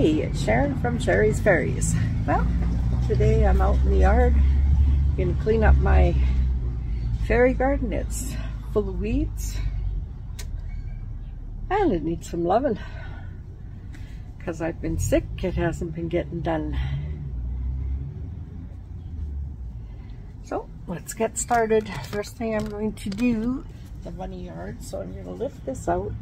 Hey, it's Sharon from Sherry's Fairies. Well, today I'm out in the yard going to clean up my fairy garden. It's full of weeds and it needs some loving because I've been sick. It hasn't been getting done. So let's get started. First thing I'm going to do, the bunny yard, so I'm going to lift this out.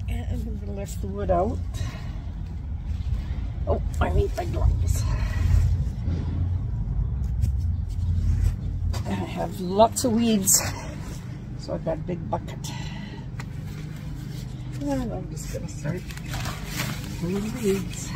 And I'm going to lift the wood out. Oh, I need my gloves. And I have lots of weeds, so I've got a big bucket. And I'm just going to start cleaning the weeds.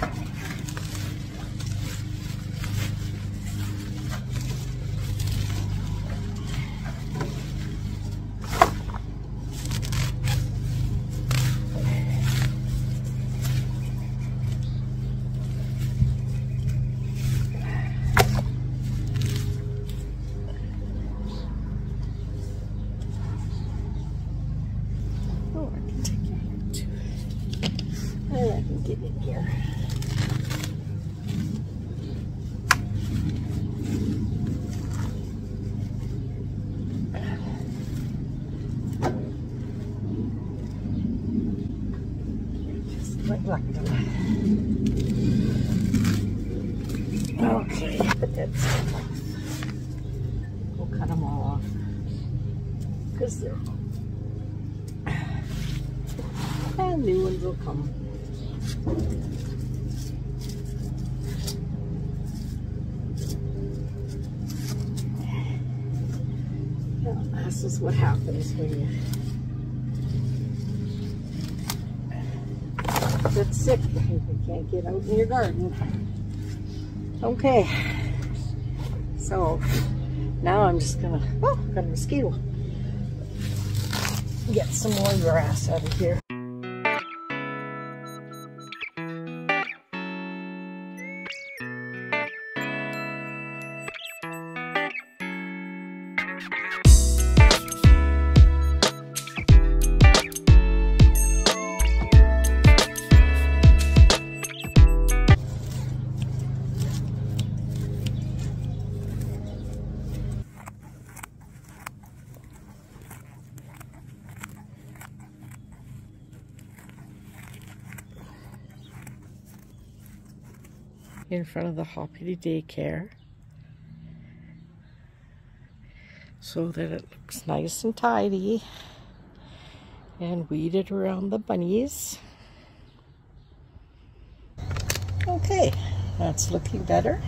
I can get in here. Just neglect them. Okay, the dead stuff off. We'll cut them all off because they're and new ones will come. Well, this is what happens when you get sick and you can't get out in your garden. Okay, so now I'm just gonna, oh, got a mosquito. Get some more grass out of here. In front of the Hoppity daycare so that it looks nice and tidy, and weeded around the bunnies. Okay, that's looking better.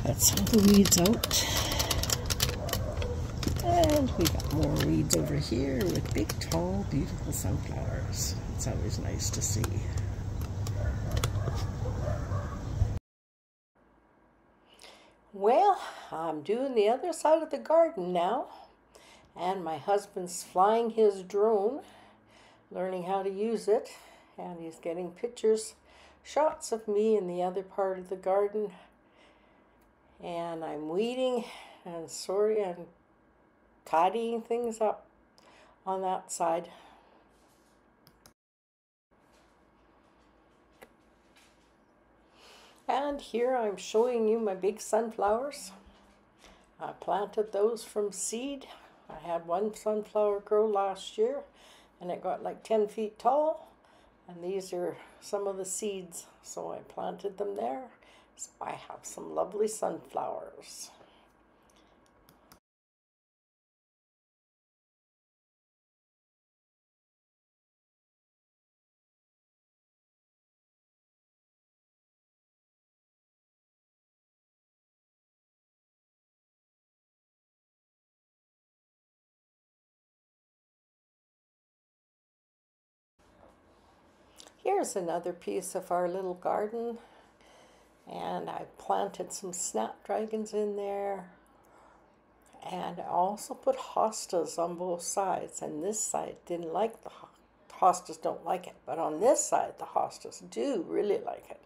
Cut some of the weeds out. And we got more weeds over here with big, tall, beautiful sunflowers. It's always nice to see. Well, I'm doing the other side of the garden now. And my husband's flying his drone, learning how to use it. And he's getting pictures, shots of me in the other part of the garden. And I'm weeding and sorting and tidying things up on that side. And here I'm showing you my big sunflowers. I planted those from seed. I had one sunflower grow last year and it got like 10 feet tall, and these are some of the seeds, so I planted them there. So I have some lovely sunflowers. Here's another piece of our little garden, and I planted some snapdragons in there, and I also put hostas on both sides, and this side didn't like the hostas, don't like it, but on this side the hostas do really like it.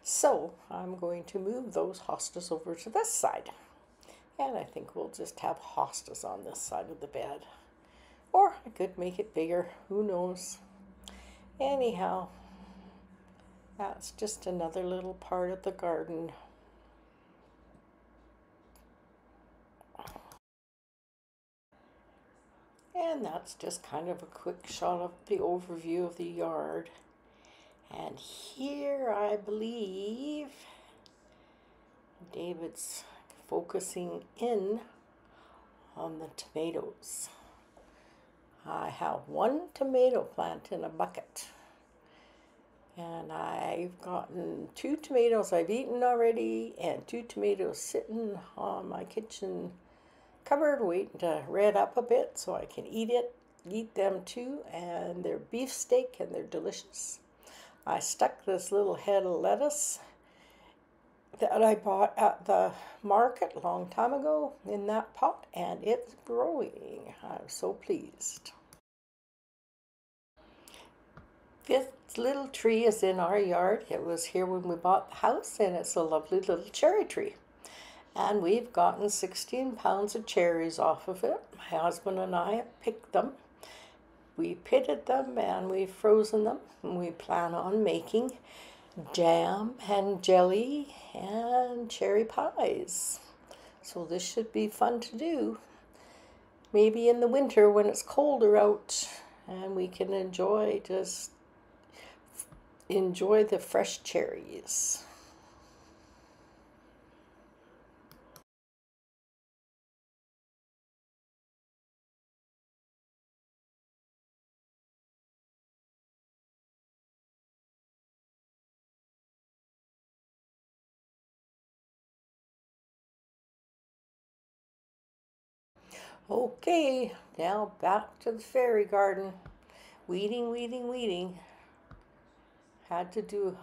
So I'm going to move those hostas over to this side. And I think we'll just have hostas on this side of the bed. Or I could make it bigger, who knows. Anyhow, that's just another little part of the garden. And that's just kind of a quick shot of the overview of the yard. And here I believe David's focusing in on the tomatoes. I have one tomato plant in a bucket. And I've gotten 2 tomatoes I've eaten already and 2 tomatoes sitting on my kitchen cupboard waiting to red up a bit so I can eat them too, and they're beefsteak and they're delicious. I stuck this little head of lettuce that I bought at the market a long time ago in that pot, and it's growing. I'm so pleased. This little tree is in our yard. It was here when we bought the house, and it's a lovely little cherry tree. And we've gotten 16 pounds of cherries off of it. My husband and I have picked them. We pitted them and we've frozen them. And we plan on making jam and jelly and cherry pies. So this should be fun to do. Maybe in the winter when it's colder out and we can enjoy the fresh cherries. Okay, now back to the fairy garden. Weeding, weeding, weeding. Had to do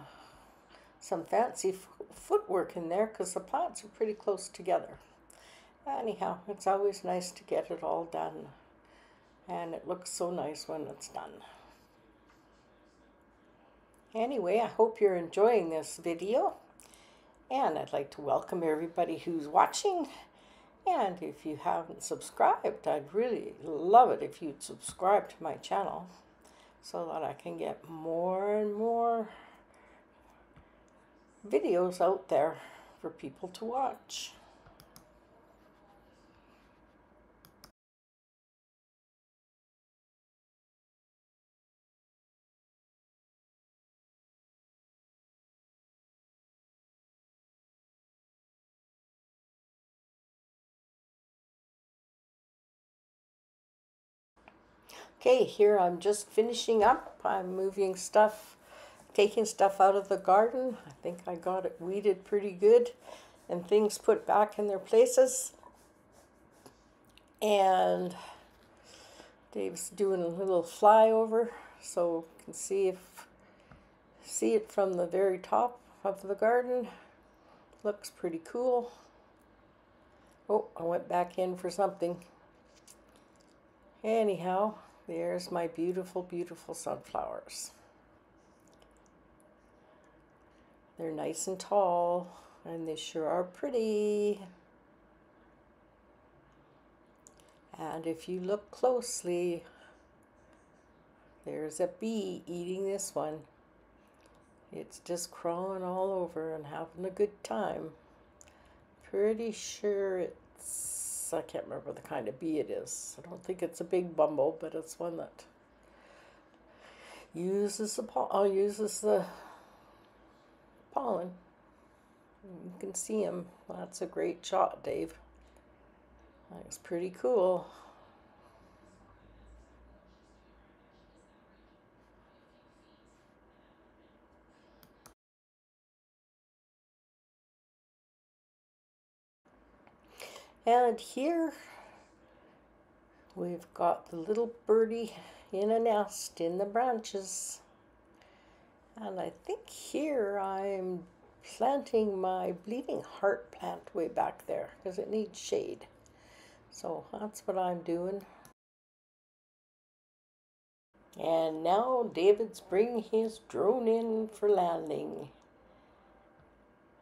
some fancy footwork in there because the plants are pretty close together. Anyhow, it's always nice to get it all done. And it looks so nice when it's done. Anyway, I hope you're enjoying this video. And I'd like to welcome everybody who's watching. And if you haven't subscribed, I'd really love it if you'd subscribe to my channel so that I can get more and more videos out there for people to watch. Okay, here I'm just finishing up. I'm moving stuff, taking stuff out of the garden. I think I got it weeded pretty good and things put back in their places. And Dave's doing a little flyover so you can see it from the very top of the garden. Looks pretty cool. Oh, I went back in for something. Anyhow, there's my beautiful, beautiful sunflowers. They're nice and tall, and they sure are pretty. And if you look closely, there's a bee eating this one. It's just crawling all over and having a good time. Pretty sure I can't remember the kind of bee it is. I don't think it's a big bumble, but it's one that uses the pollen. You can see him. That's a great shot, Dave. That's pretty cool. And here we've got the little birdie in a nest in the branches. And I think here I'm planting my bleeding heart plant way back there because it needs shade. So that's what I'm doing. And now David's bringing his drone in for landing.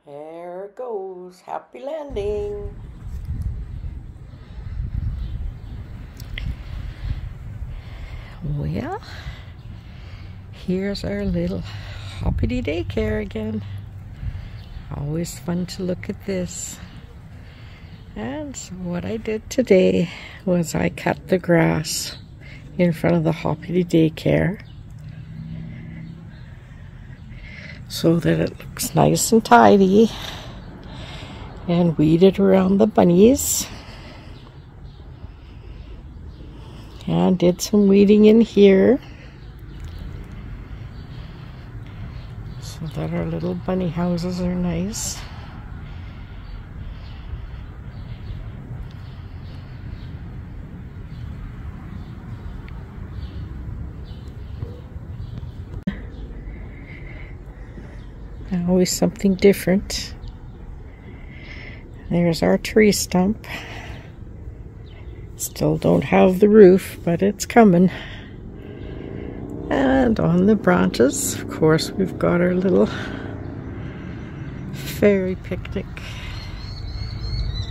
There it goes. Happy landing. Well, here's our little hoppity daycare again. Always fun to look at this. And so what I did today was I cut the grass in front of the hoppity daycare so that it looks nice and tidy, and weeded around the bunnies. And did some weeding in here so that our little bunny houses are nice. Always something different. There's our tree stump. Still don't have the roof, but it's coming. And on the branches, of course, we've got our little fairy picnic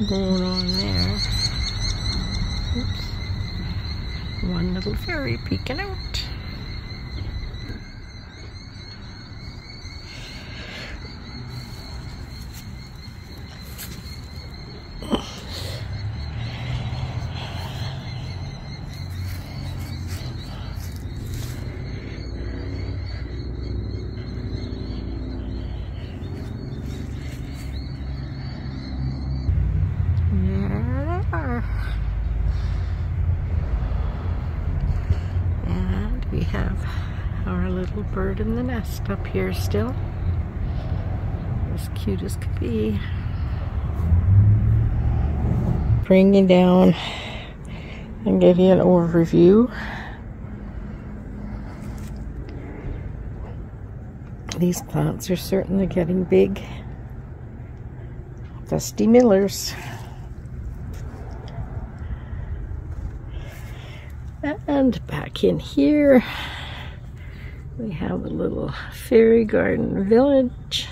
going on there. Oops. One little fairy peeking out. And we have our little bird in the nest up here still. As cute as could be. Bringing down and give you an overview. These plants are certainly getting big. Dusty Millers. And back in here, we have a little fairy garden village.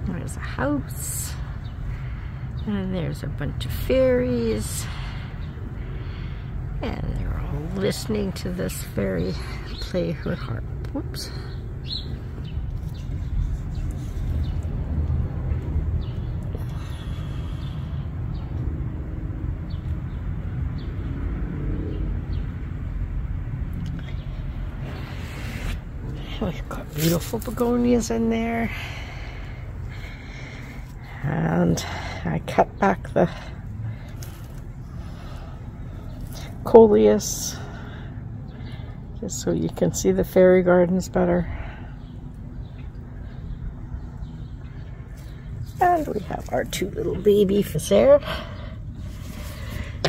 There's a house, and there's a bunch of fairies, and they're all listening to this fairy play her harp. Whoops. We've got beautiful begonias in there, and I cut back the coleus just so you can see the fairy gardens better. And we have our two little babies there,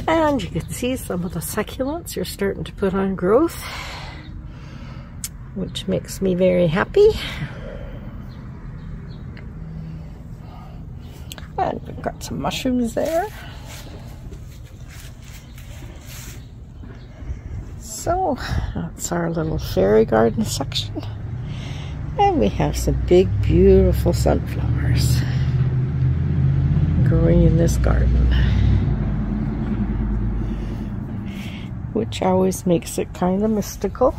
and you can see some of the succulents are starting to put on growth, which makes me very happy. And we've got some mushrooms there. So that's our little fairy garden section. And we have some big, beautiful sunflowers growing in this garden, which always makes it kind of mystical.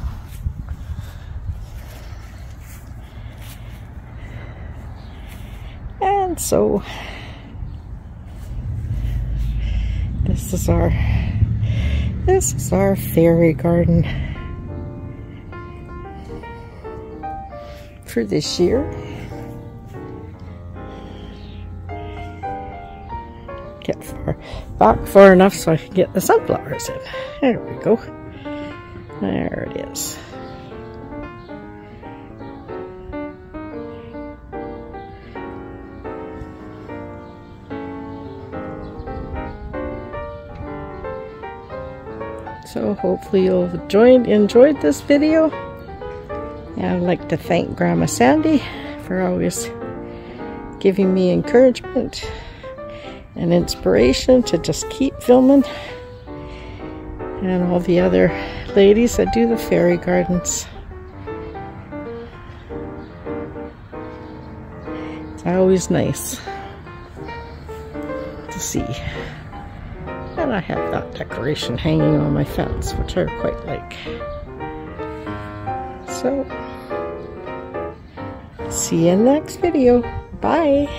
And so this is our fairy garden for this year. Get back far enough so I can get the sunflowers in. There we go. There it is. So hopefully you'll have enjoyed this video. And I'd like to thank Grandma Sandy for always giving me encouragement and inspiration to just keep filming. And all the other ladies that do the fairy gardens. It's always nice to see. And I have that decoration hanging on my fence, which I quite like. So, see you in the next video. Bye.